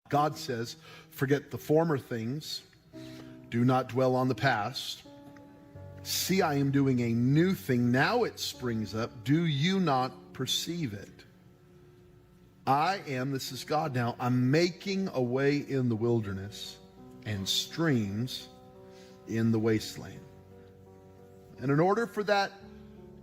God says, forget the former things. Do not dwell on the past. See, I am doing a new thing. Now it springs up. Do you not perceive it? I am, this is God now, I'm making a way in the wilderness and streams in the wasteland. And in order for that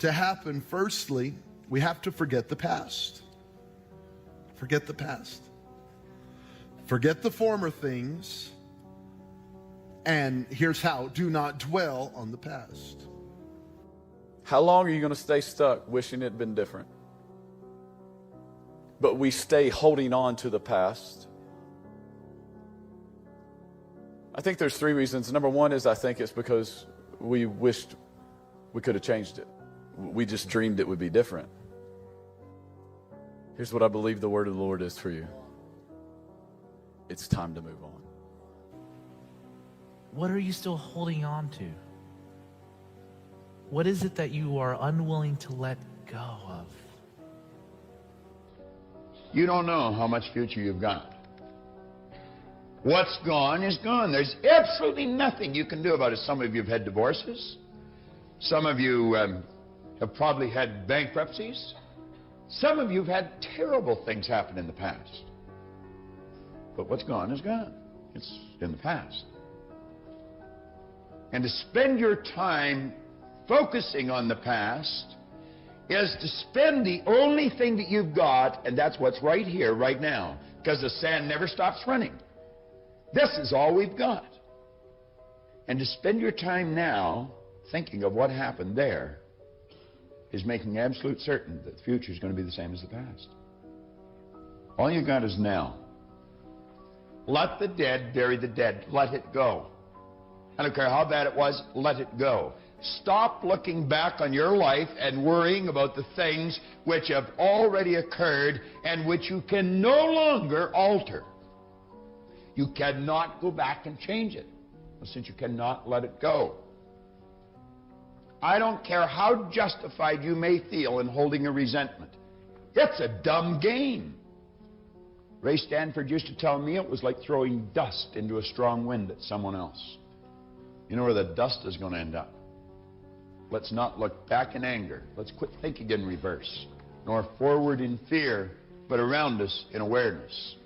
to happen, firstly, we have to forget the past. Forget the past. Forget the former things. And here's how: do not dwell on the past. How long are you going to stay stuck wishing it had been different? But we stay holding on to the past. I think there's three reasons. Number one is I think it's because we wished we could have changed it. We just dreamed it would be different. Here's what I believe the word of the Lord is for you. It's time to move on. What are you still holding on to? What is it that you are unwilling to let go of? You don't know how much future you've got. What's gone is gone. There's absolutely nothing you can do about it. Some of you have had divorces. Some of you have probably had bankruptcies. Some of you have had terrible things happen in the past. But what's gone is gone. It's in the past. And to spend your time focusing on the past is to spend the only thing that you've got, and that's what's right here, right now, because the sand never stops running. This is all we've got. And to spend your time now thinking of what happened there is making absolute certain that the future is going to be the same as the past. All you got is now. Let the dead bury the dead. Let it go. I don't care how bad it was, let it go. Stop looking back on your life and worrying about the things which have already occurred and which you can no longer alter. You cannot go back and change it, since you cannot let it go. I don't care how justified you may feel in holding a resentment. It's a dumb game. Ray Stanford used to tell me it was like throwing dust into a strong wind at someone else. You know where the dust is going to end up. Let's not look back in anger. Let's quit thinking in reverse, nor forward in fear, but around us in awareness.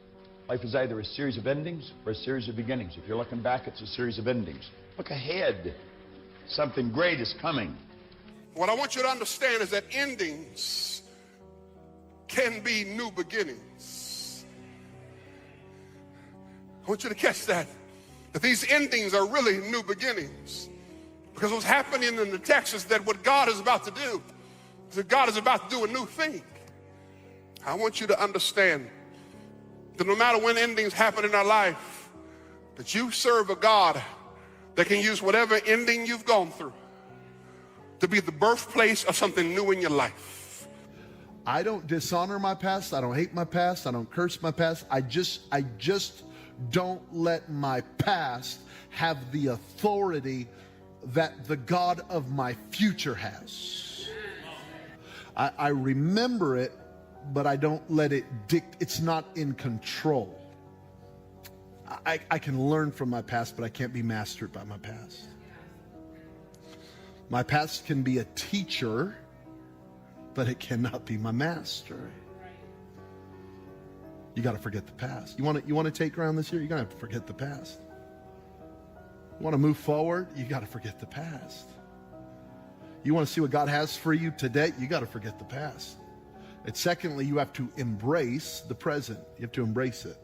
Life is either a series of endings or a series of beginnings. If you're looking back, it's a series of endings. Look ahead. Something great is coming. What I want you to understand is that endings can be new beginnings. I want you to catch that. That these endings are really new beginnings. Because what's happening in the text is that what God is about to do is that God is about to do a new thing. I want you to understand that no matter when endings happen in our life, that you serve a God that can use whatever ending you've gone through to be the birthplace of something new in your life. I don't dishonor my past. I don't hate my past. I don't curse my past. I just don't let my past have the authority that the God of my future has. I remember it, but I don't let it it's not in control. I can learn from my past, but I can't be mastered by my past. My past can be a teacher, but it cannot be my master. You got to forget the past. You want to take ground this year? You're going to have to forget the past. You want to move forward? You got to forget the past. You want to see what God has for you today? You got to forget the past. And secondly, you have to embrace the present. You have to embrace it.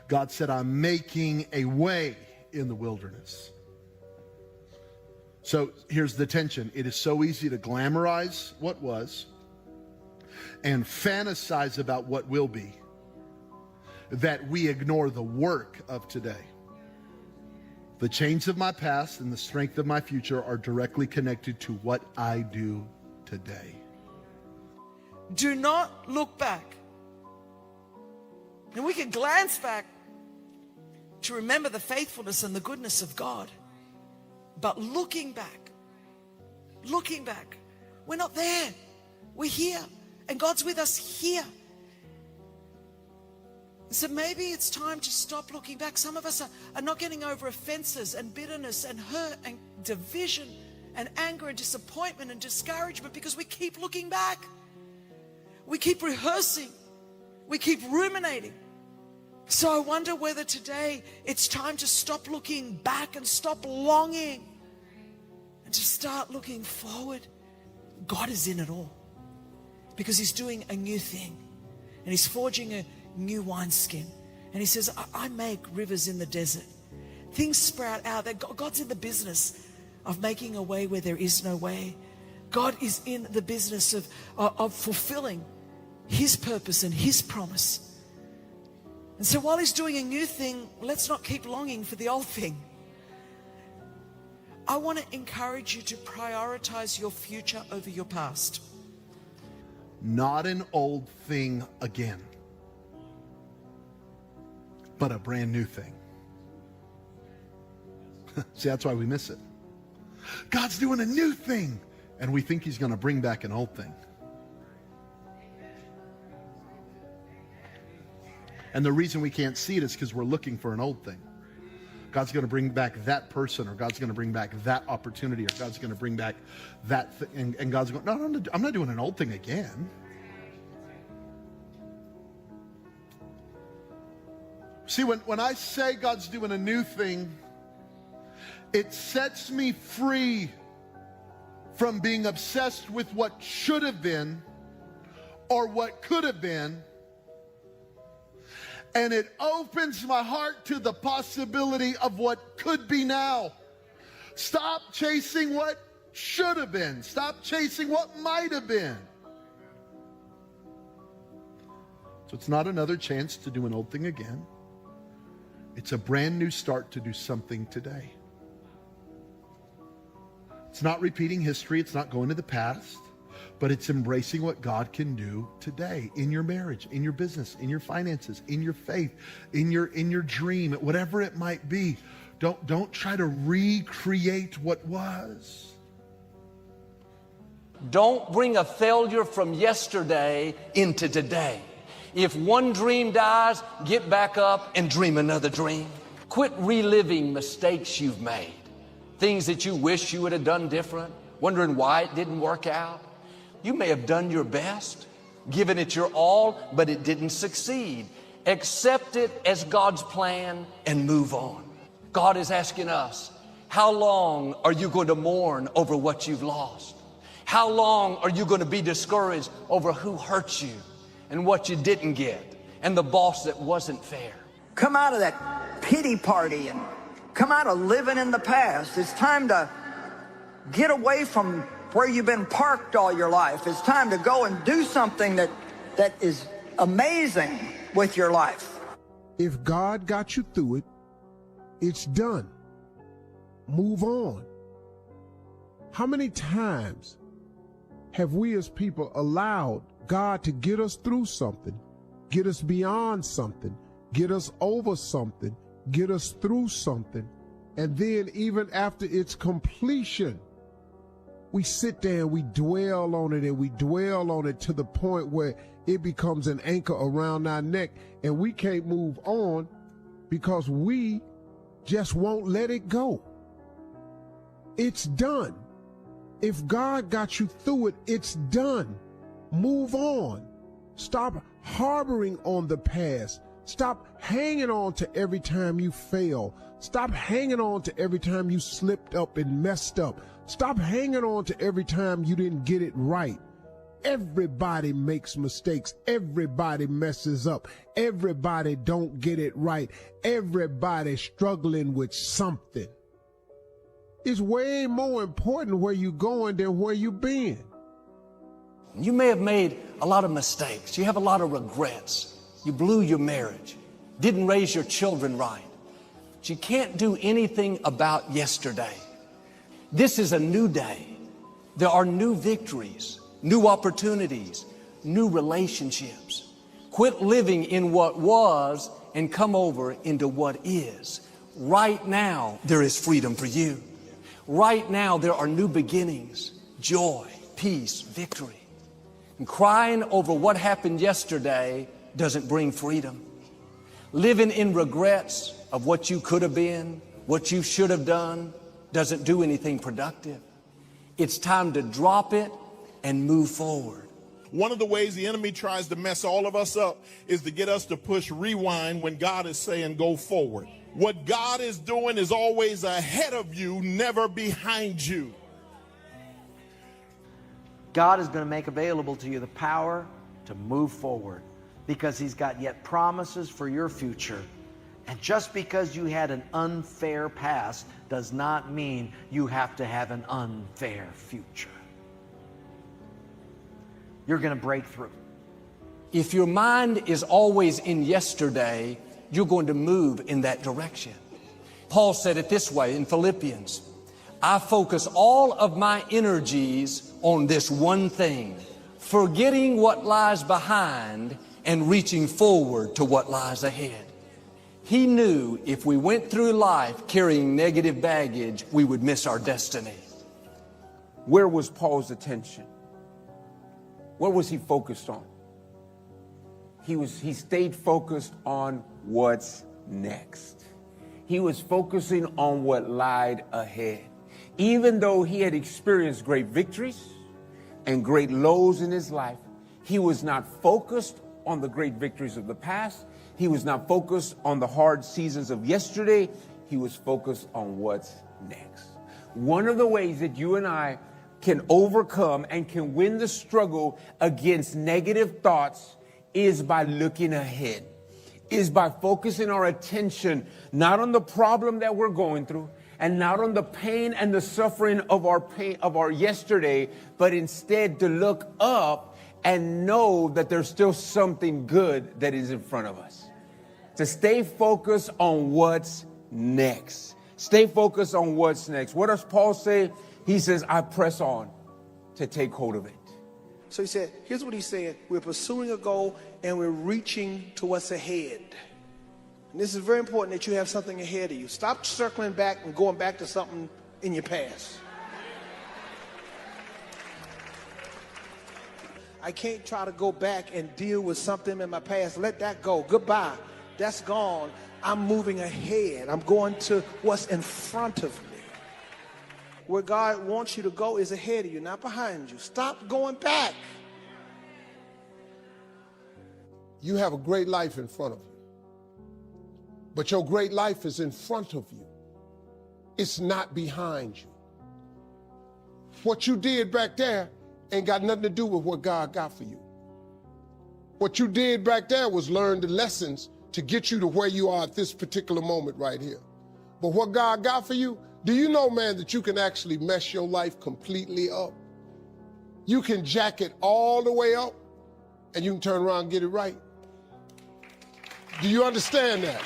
God said, I'm making a way in the wilderness. So here's the tension. It is so easy to glamorize what was and fantasize about what will be that we ignore the work of today. The chains of my past and the strength of my future are directly connected to what I do today. Do not look back. And we can glance back to remember the faithfulness and the goodness of God. But looking back, we're not there. We're here. And God's with us here. So maybe it's time to stop looking back. Some of us are not getting over offenses and bitterness and hurt and division and anger and disappointment and discouragement because we keep looking back. We keep rehearsing. We keep ruminating. So I wonder whether today it's time to stop looking back and stop longing and to start looking forward. God is in it all because He's doing a new thing and He's forging a new wineskin. And He says, I make rivers in the desert. Things sprout out. God's in the business of making a way where there is no way. God is in the business of fulfilling His purpose and His promise. And so while He's doing a new thing, let's not keep longing for the old thing. I want to encourage you to prioritize your future over your past. Not an old thing again, but a brand new thing. See, that's why we miss it. God's doing a new thing, and we think He's going to bring back an old thing. And the reason we can't see it is because we're looking for an old thing. God's going to bring back that person, or God's going to bring back that opportunity, or God's going to bring back that thing. And God's going, no, I'm not doing an old thing again. See, when I say God's doing a new thing, it sets me free from being obsessed with what should have been or what could have been. And it opens my heart to the possibility of what could be now. Stop chasing what should have been. Stop chasing what might have been. So it's not another chance to do an old thing again. It's a brand new start to do something today. It's not repeating history. It's not going to the past. But it's embracing what God can do today in your marriage, in your business, in your finances, in your faith, in your dream, whatever it might be. Don't try to recreate what was. Don't bring a failure from yesterday into today. If one dream dies, get back up and dream another dream. Quit reliving mistakes you've made, things that you wish you would have done different, wondering why it didn't work out. You may have done your best, given it your all, but it didn't succeed. Accept it as God's plan and move on. God is asking us, how long are you going to mourn over what you've lost? How long are you going to be discouraged over who hurt you and what you didn't get and the boss that wasn't fair? Come out of that pity party and come out of living in the past. It's time to get away from where you've been parked all your life. It's time to go and do something that is amazing with your life. If God got you through it, it's done. Move on. How many times have we as people allowed God to get us through something, get us beyond something, get us over something, get us through something, and then even after its completion, we sit there and we dwell on it and we dwell on it to the point where it becomes an anchor around our neck and we can't move on because we just won't let it go. It's done. If God got you through it, it's done. Move on. Stop harboring on the past. Stop hanging on to every time you fail. Stop hanging on to every time you slipped up and messed up. Stop hanging on to every time you didn't get it right. Everybody makes mistakes. Everybody messes up. Everybody don't get it right. Everybody struggling with something. It's way more important where you're going than where you've been. You may have made a lot of mistakes. You have a lot of regrets. You blew your marriage, didn't raise your children right. But you can't do anything about yesterday. This is a new day. There are new victories, new opportunities, new relationships. Quit living in what was and come over into what is. Right now, there is freedom for you. Right now, there are new beginnings, joy, peace, victory. And crying over what happened yesterday doesn't bring freedom. Living in regrets of what you could have been, what you should have done, doesn't do anything productive. It's time to drop it and move forward. One of the ways the enemy tries to mess all of us up is to get us to push rewind when God is saying go forward. What God is doing is always ahead of you, never behind you. God is going to make available to you the power to move forward because He's got yet promises for your future. And just because you had an unfair past does not mean you have to have an unfair future. You're going to break through. If your mind is always in yesterday, you're going to move in that direction. Paul said it this way in Philippians, I focus all of my energies on this one thing, forgetting what lies behind and reaching forward to what lies ahead. He knew if we went through life carrying negative baggage, we would miss our destiny. Where was Paul's attention? What was he focused on? He stayed focused on what's next. He was focusing on what lied ahead. Even though he had experienced great victories and great lows in his life, he was not focused on the great victories of the past. He was not focused on the hard seasons of yesterday. He was focused on what's next. One of the ways that you and I can overcome and can win the struggle against negative thoughts is by looking ahead, is by focusing our attention not on the problem that we're going through and not on the pain and the suffering of our yesterday, but instead to look up and know that there's still something good that is in front of us. To stay focused on what's next. Stay focused on what's next. What does Paul say? He says, I press on to take hold of it. So he said, here's what he's saying. We're pursuing a goal and we're reaching to what's ahead. And this is very important that you have something ahead of you. Stop circling back and going back to something in your past. I can't try to go back and deal with something in my past. Let that go. Goodbye. That's gone. I'm moving ahead. I'm going to what's in front of me. Where God wants you to go is ahead of you, not behind you. Stop going back. You have a great life in front of you. But your great life is in front of you. It's not behind you. What you did back there ain't got nothing to do with what God got for you. What you did back there was learn the lessons to get you to where you are at this particular moment right here. But what God got for you, do you know, man, that you can actually mess your life completely up? You can jack it all the way up and you can turn around and get it right. Do you understand that?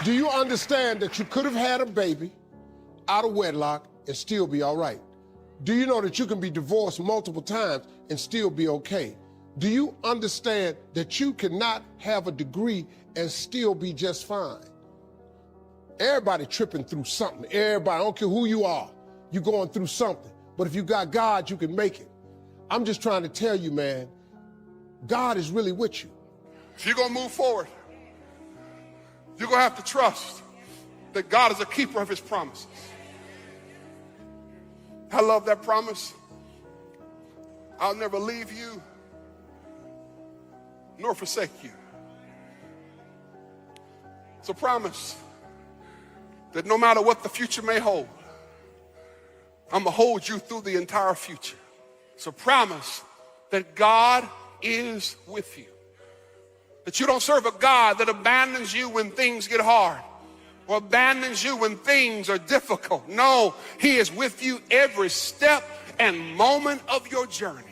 Do you understand that you could have had a baby out of wedlock and still be all right? Do you know that you can be divorced multiple times and still be okay? Do you understand that you cannot have a degree and still be just fine? Everybody tripping through something. Everybody, I don't care who you are, you're going through something. But if you got God, you can make it. I'm just trying to tell you, man, God is really with you. If you're going to move forward, you're going to have to trust that God is a keeper of his promises. I love that promise. I'll never leave you nor forsake you. It's a promise that no matter what the future may hold, I'm going to hold you through the entire future. It's a promise that God is with you. That you don't serve a God that abandons you when things get hard or abandons you when things are difficult. No, he is with you every step and moment of your journey.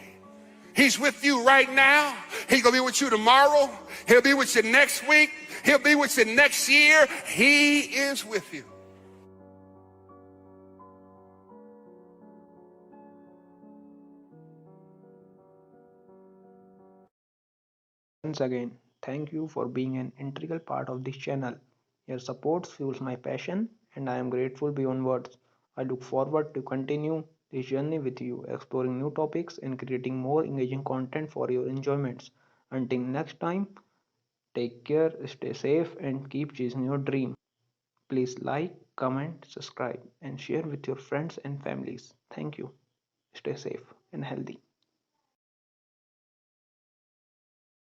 He's with you right now. He's going to be with you tomorrow. He'll be with you next week. He'll be with you next year. He is with you. Once again, thank you for being an integral part of this channel. Your support fuels my passion and I am grateful beyond words. I look forward to continue this journey with you, exploring new topics and creating more engaging content for your enjoyments. Until next time, Take care, stay safe, and keep chasing your dream. Please like, comment, subscribe, and share with your friends and families. Thank you. Stay safe and healthy.